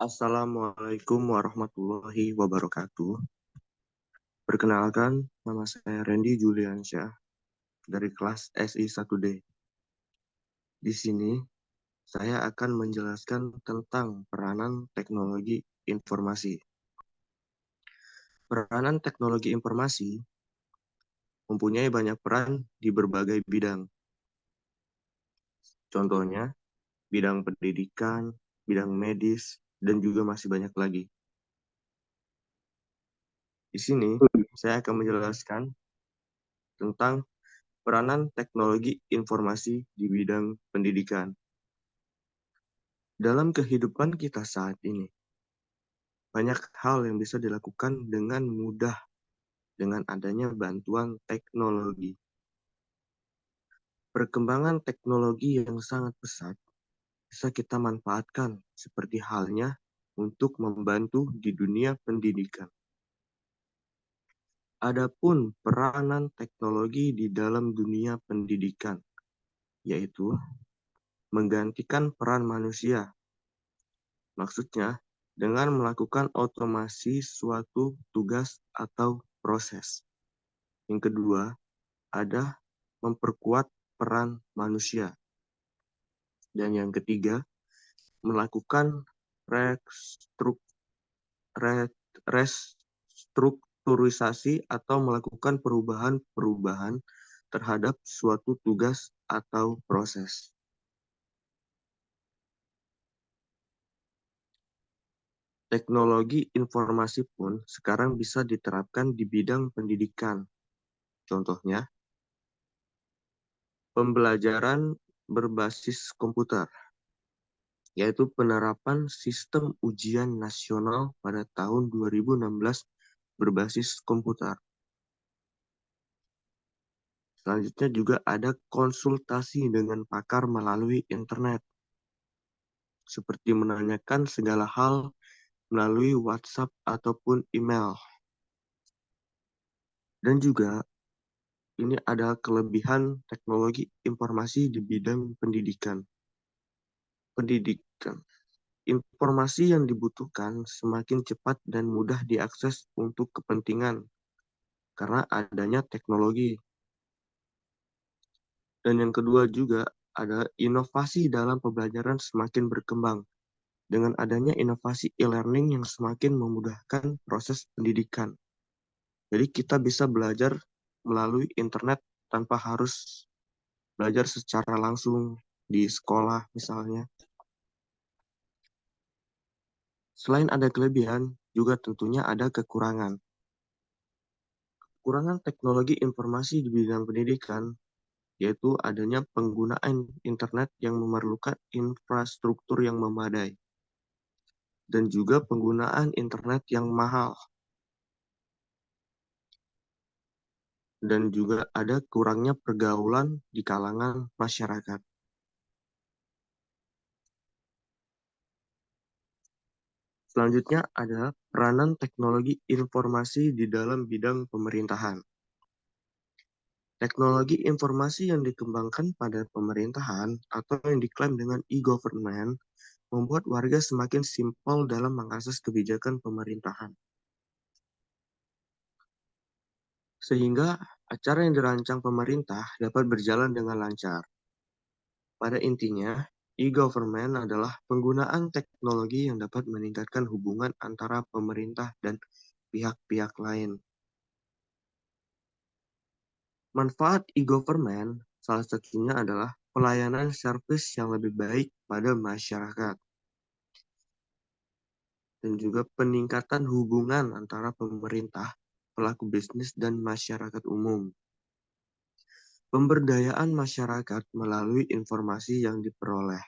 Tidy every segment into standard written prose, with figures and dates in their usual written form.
Assalamualaikum warahmatullahi wabarakatuh. Perkenalkan, nama saya Randy Juliansyah dari kelas SI 1D. Di sini, saya akan menjelaskan tentang peranan teknologi informasi. Peranan teknologi informasi mempunyai banyak peran di berbagai bidang. Contohnya, bidang pendidikan, bidang medis, dan juga masih banyak lagi. Di sini, saya akan menjelaskan tentang peranan teknologi informasi di bidang pendidikan. Dalam kehidupan kita saat ini, banyak hal yang bisa dilakukan dengan mudah dengan adanya bantuan teknologi. Perkembangan teknologi yang sangat pesat bisa kita manfaatkan seperti halnya untuk membantu di dunia pendidikan. Adapun peranan teknologi di dalam dunia pendidikan, yaitu menggantikan peran manusia. Maksudnya, dengan melakukan otomasi suatu tugas atau proses. Yang kedua, ada memperkuat peran manusia. Dan yang ketiga, melakukan restrukturisasi atau melakukan perubahan-perubahan terhadap suatu tugas atau proses. Teknologi informasi pun sekarang bisa diterapkan di bidang pendidikan. Contohnya, pembelajaran berbasis komputer, yaitu penerapan sistem ujian nasional pada tahun 2016 berbasis komputer. Selanjutnya juga ada konsultasi dengan pakar melalui internet, seperti menanyakan segala hal melalui WhatsApp ataupun email. Dan juga ini ada kelebihan teknologi informasi di bidang pendidikan. Informasi yang dibutuhkan semakin cepat dan mudah diakses untuk kepentingan karena adanya teknologi. Dan yang kedua juga ada inovasi dalam pembelajaran semakin berkembang dengan adanya inovasi e-learning yang semakin memudahkan proses pendidikan. Jadi kita bisa belajar melalui internet tanpa harus belajar secara langsung di sekolah misalnya. Selain ada kelebihan, juga tentunya ada kekurangan. Kekurangan teknologi informasi di bidang pendidikan yaitu adanya penggunaan internet yang memerlukan infrastruktur yang memadai dan juga penggunaan internet yang mahal. Dan juga ada kurangnya pergaulan di kalangan masyarakat. Selanjutnya ada peranan teknologi informasi di dalam bidang pemerintahan. Teknologi informasi yang dikembangkan pada pemerintahan atau yang diklaim dengan e-government membuat warga semakin simpel dalam mengakses kebijakan pemerintahan. Sehingga acara yang dirancang pemerintah dapat berjalan dengan lancar. Pada intinya, e-government adalah penggunaan teknologi yang dapat meningkatkan hubungan antara pemerintah dan pihak-pihak lain. Manfaat e-government salah satunya adalah pelayanan servis yang lebih baik pada masyarakat dan juga peningkatan hubungan antara pemerintah, pelaku bisnis, dan masyarakat umum. Pemberdayaan masyarakat melalui informasi yang diperoleh.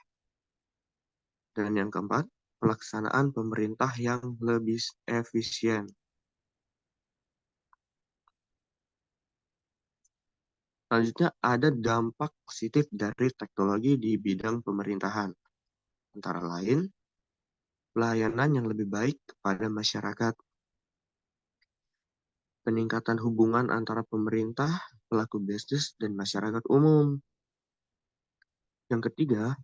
Dan yang keempat, pelaksanaan pemerintah yang lebih efisien. Selanjutnya ada dampak positif dari teknologi di bidang pemerintahan. Antara lain, pelayanan yang lebih baik kepada masyarakat, peningkatan hubungan antara pemerintah, pelaku bisnis, dan masyarakat umum. Yang ketiga,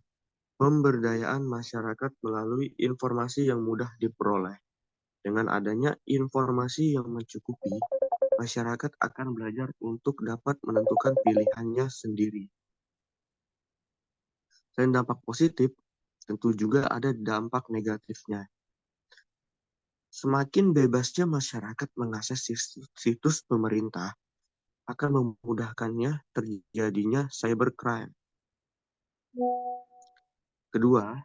Pemberdayaan masyarakat melalui informasi yang mudah diperoleh. Dengan adanya informasi yang mencukupi, masyarakat akan belajar untuk dapat menentukan pilihannya sendiri. Selain dampak positif, tentu juga ada dampak negatifnya. Semakin bebasnya masyarakat mengakses situs pemerintah, akan memudahkannya terjadinya cybercrime. Kedua,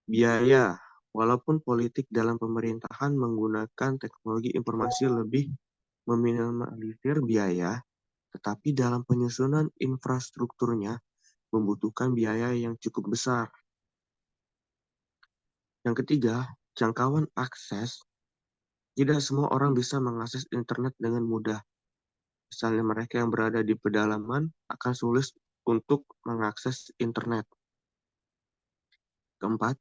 biaya. Walaupun politik dalam pemerintahan menggunakan teknologi informasi lebih meminimalisir biaya, tetapi dalam penyusunan infrastrukturnya membutuhkan biaya yang cukup besar. Yang ketiga, jangkauan akses. Tidak semua orang bisa mengakses internet dengan mudah. Misalnya mereka yang berada di pedalaman akan sulit untuk mengakses internet. Keempat,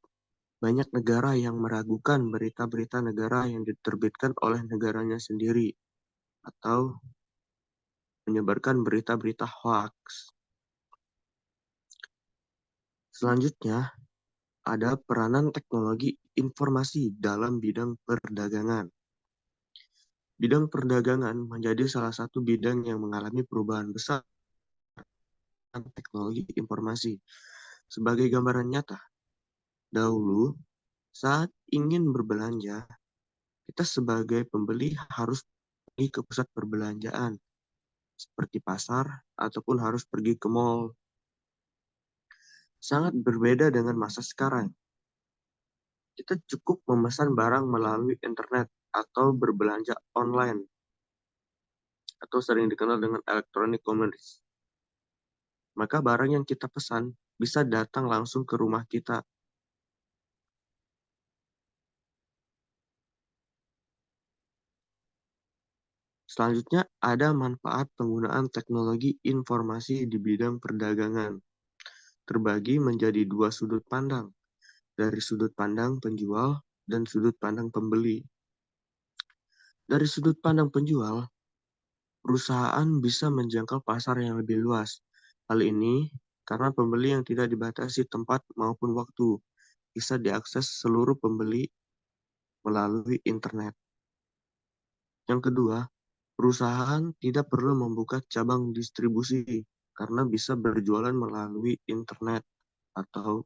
banyak negara yang meragukan berita-berita negara yang diterbitkan oleh negaranya sendiri atau menyebarkan berita-berita hoax. Selanjutnya, ada peranan teknologi informasi dalam bidang perdagangan. Bidang perdagangan menjadi salah satu bidang yang mengalami perubahan besar teknologi informasi. Sebagai gambaran nyata, dahulu saat ingin berbelanja, kita sebagai pembeli harus pergi ke pusat perbelanjaan, seperti pasar, ataupun harus pergi ke mall. Sangat berbeda dengan masa sekarang. Kita cukup memesan barang melalui internet atau berbelanja online, atau sering dikenal dengan electronic commerce. Maka barang yang kita pesan bisa datang langsung ke rumah kita. Selanjutnya, ada manfaat penggunaan teknologi informasi di bidang perdagangan. Terbagi menjadi dua sudut pandang, dari sudut pandang penjual dan sudut pandang pembeli. Dari sudut pandang penjual, perusahaan bisa menjangkau pasar yang lebih luas. Hal ini karena pembeli yang tidak dibatasi tempat maupun waktu bisa diakses seluruh pembeli melalui internet. Yang kedua, perusahaan tidak perlu membuka cabang distribusi karena bisa berjualan melalui internet atau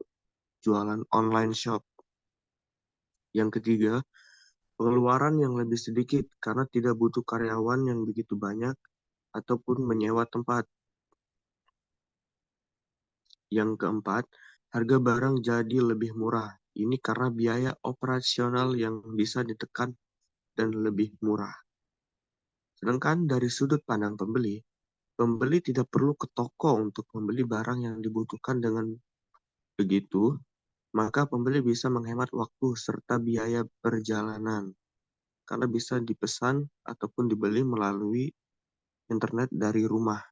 jualan online shop. Yang ketiga, pengeluaran yang lebih sedikit karena tidak butuh karyawan yang begitu banyak ataupun menyewa tempat. Yang keempat, harga barang jadi lebih murah. Ini karena biaya operasional yang bisa ditekan dan lebih murah. Sedangkan dari sudut pandang pembeli, pembeli tidak perlu ke toko untuk membeli barang yang dibutuhkan. Dengan begitu, maka pembeli bisa menghemat waktu serta biaya perjalanan karena bisa dipesan ataupun dibeli melalui internet dari rumah.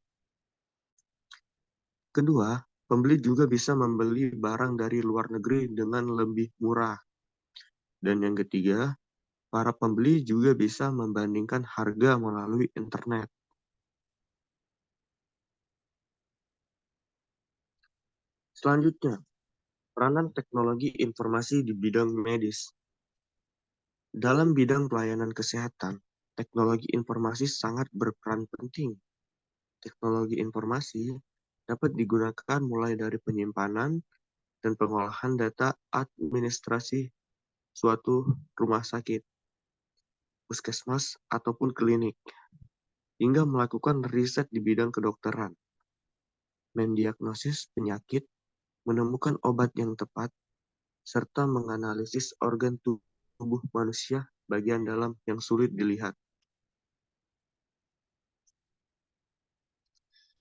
Kedua, pembeli juga bisa membeli barang dari luar negeri dengan lebih murah. Dan yang ketiga, para pembeli juga bisa membandingkan harga melalui internet. Selanjutnya, peranan teknologi informasi di bidang medis. Dalam bidang pelayanan kesehatan, teknologi informasi sangat berperan penting. Teknologi informasi dapat digunakan mulai dari penyimpanan dan pengolahan data administrasi suatu rumah sakit, puskesmas, ataupun klinik, hingga melakukan riset di bidang kedokteran, mendiagnosis penyakit, menemukan obat yang tepat, serta menganalisis organ tubuh manusia bagian dalam yang sulit dilihat.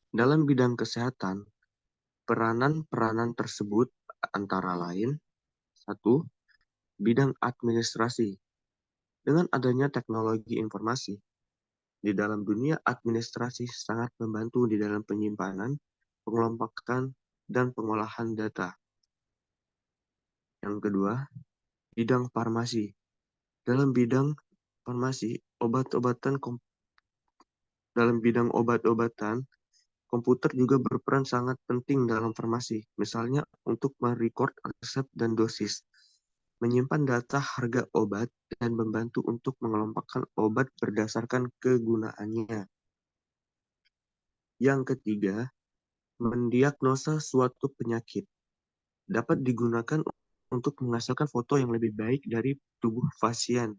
Dalam bidang kesehatan, peranan-peranan tersebut antara lain: satu, bidang administrasi. Dengan adanya teknologi informasi, di dalam dunia administrasi sangat membantu di dalam penyimpanan, pengelompokan, dan pengolahan data. Yang kedua, bidang farmasi. Dalam bidang farmasi, dalam bidang obat-obatan, Komputer juga berperan sangat penting dalam farmasi, misalnya untuk merekod resep dan dosis, menyimpan data harga obat, dan membantu untuk mengelompokkan obat berdasarkan kegunaannya. Yang ketiga, mendiagnosa suatu penyakit dapat digunakan untuk menghasilkan foto yang lebih baik dari tubuh pasien.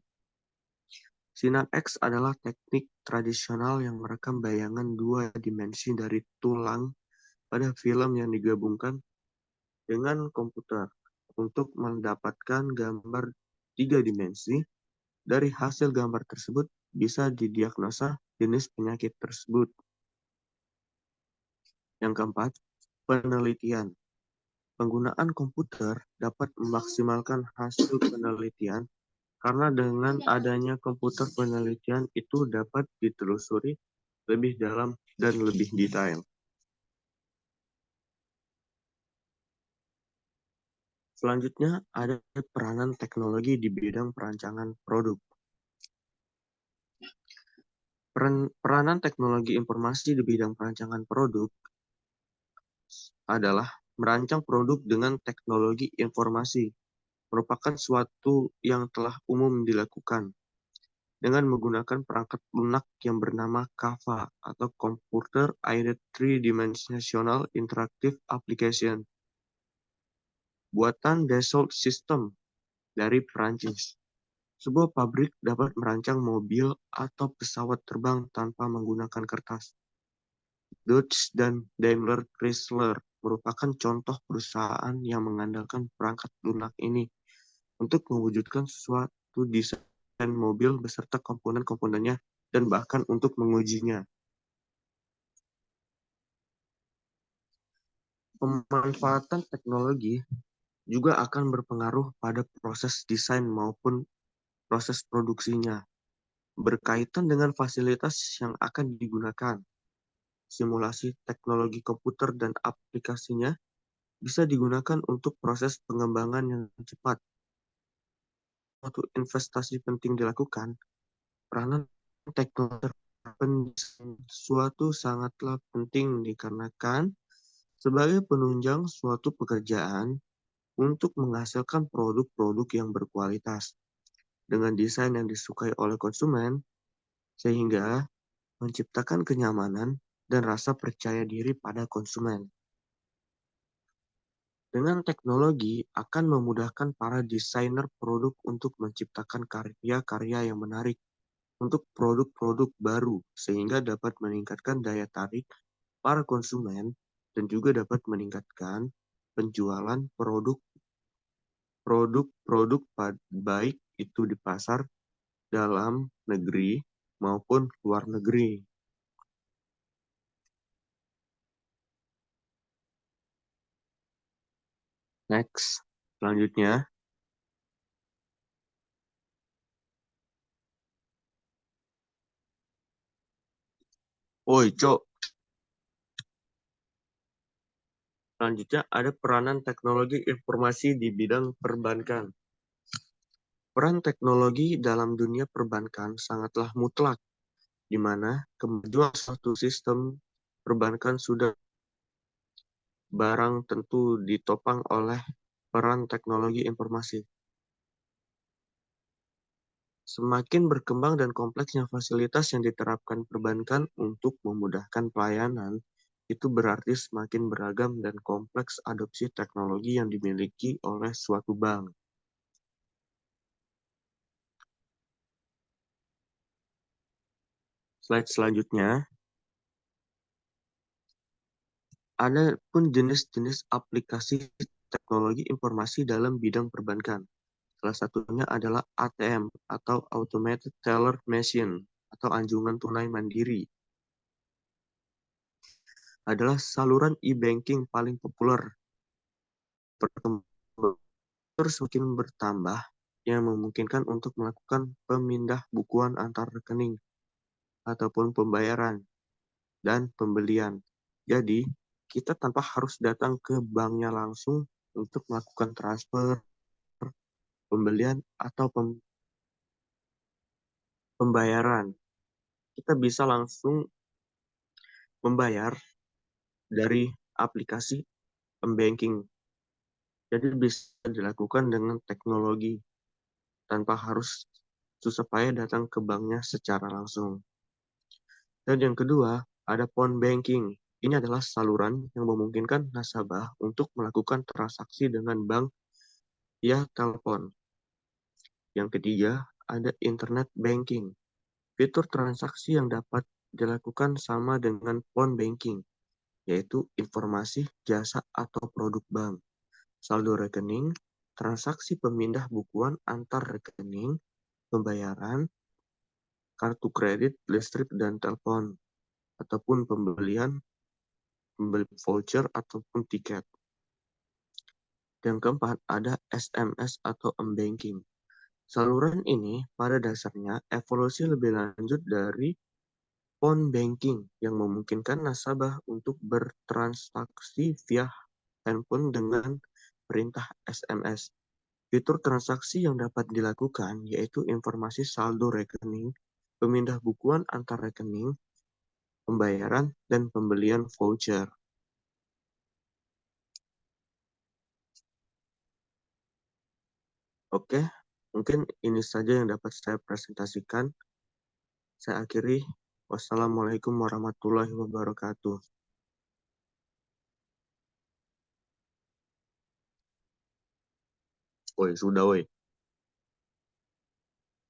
Sinar X adalah teknik tradisional yang merekam bayangan dua dimensi dari tulang pada film yang digabungkan dengan komputer untuk mendapatkan gambar tiga dimensi. Dari hasil gambar tersebut bisa didiagnosa jenis penyakit tersebut. Yang keempat, penelitian. Penggunaan komputer dapat memaksimalkan hasil penelitian karena dengan adanya komputer penelitian itu dapat ditelusuri lebih dalam dan lebih detail. Selanjutnya ada peranan teknologi di bidang perancangan produk. Peranan teknologi informasi di bidang perancangan produk adalah merancang produk dengan teknologi informasi, merupakan suatu yang telah umum dilakukan dengan menggunakan perangkat lunak yang bernama CAFA atau Computer Aided Three-Dimensional Interactive Application, buatan Dassault System dari Perancis. Sebuah pabrik dapat merancang mobil atau pesawat terbang tanpa menggunakan kertas. Dodge dan Daimler Chrysler merupakan contoh perusahaan yang mengandalkan perangkat lunak ini untuk mewujudkan suatu desain mobil beserta komponen-komponennya dan bahkan untuk mengujinya. Pemanfaatan teknologi juga akan berpengaruh pada proses desain maupun proses produksinya, berkaitan dengan fasilitas yang akan digunakan. Simulasi teknologi komputer dan aplikasinya bisa digunakan untuk proses pengembangan yang cepat. Suatu investasi penting dilakukan, peranan teknologi suatu sangatlah penting dikarenakan sebagai penunjang suatu pekerjaan untuk menghasilkan produk-produk yang berkualitas dengan desain yang disukai oleh konsumen, sehingga menciptakan kenyamanan dan rasa percaya diri pada konsumen. Dengan teknologi akan memudahkan para desainer produk untuk menciptakan karya-karya yang menarik untuk produk-produk baru, sehingga dapat meningkatkan daya tarik para konsumen dan juga dapat meningkatkan penjualan produk-produk baik itu di pasar dalam negeri maupun luar negeri. Next, selanjutnya, Cok. Selanjutnya ada peranan teknologi informasi di bidang perbankan. Peran teknologi dalam dunia perbankan sangatlah mutlak, di mana kemajuan suatu sistem perbankan sudah barang tentu ditopang oleh peran teknologi informasi. Semakin berkembang dan kompleksnya fasilitas yang diterapkan perbankan untuk memudahkan pelayanan, itu berarti semakin beragam dan kompleks adopsi teknologi yang dimiliki oleh suatu bank. Slide selanjutnya, ada pun jenis-jenis aplikasi teknologi informasi dalam bidang perbankan. Salah satunya adalah ATM atau Automated Teller Machine atau anjungan tunai mandiri. Adalah saluran e-banking paling populer. Terus semakin bertambah yang memungkinkan untuk melakukan pemindah bukuan antar rekening ataupun pembayaran dan pembelian. Jadi, kita tanpa harus datang ke banknya langsung untuk melakukan transfer, pembelian, atau pembayaran. Kita bisa langsung membayar dari aplikasi banking. Jadi bisa dilakukan dengan teknologi tanpa harus susah payah datang ke banknya secara langsung. Dan yang kedua, ada phone banking. Ini adalah saluran yang memungkinkan nasabah untuk melakukan transaksi dengan bank via telepon. Yang ketiga, ada internet banking. Fitur transaksi yang dapat dilakukan sama dengan phone banking, yaitu informasi, jasa, atau produk bank, saldo rekening, transaksi pemindah bukuan antar rekening, pembayaran, kartu kredit, listrik, dan telepon, ataupun pembeli voucher, ataupun tiket. Yang keempat, ada SMS atau m-banking. Saluran ini pada dasarnya evolusi lebih lanjut dari phone banking yang memungkinkan nasabah untuk bertransaksi via handphone dengan perintah SMS. Fitur transaksi yang dapat dilakukan yaitu informasi saldo rekening, pemindah bukuan antar rekening, pembayaran, dan pembelian voucher. Oke, mungkin ini saja yang dapat saya presentasikan. Saya akhiri. Wassalamualaikum warahmatullahi wabarakatuh. Woi, sudah woi.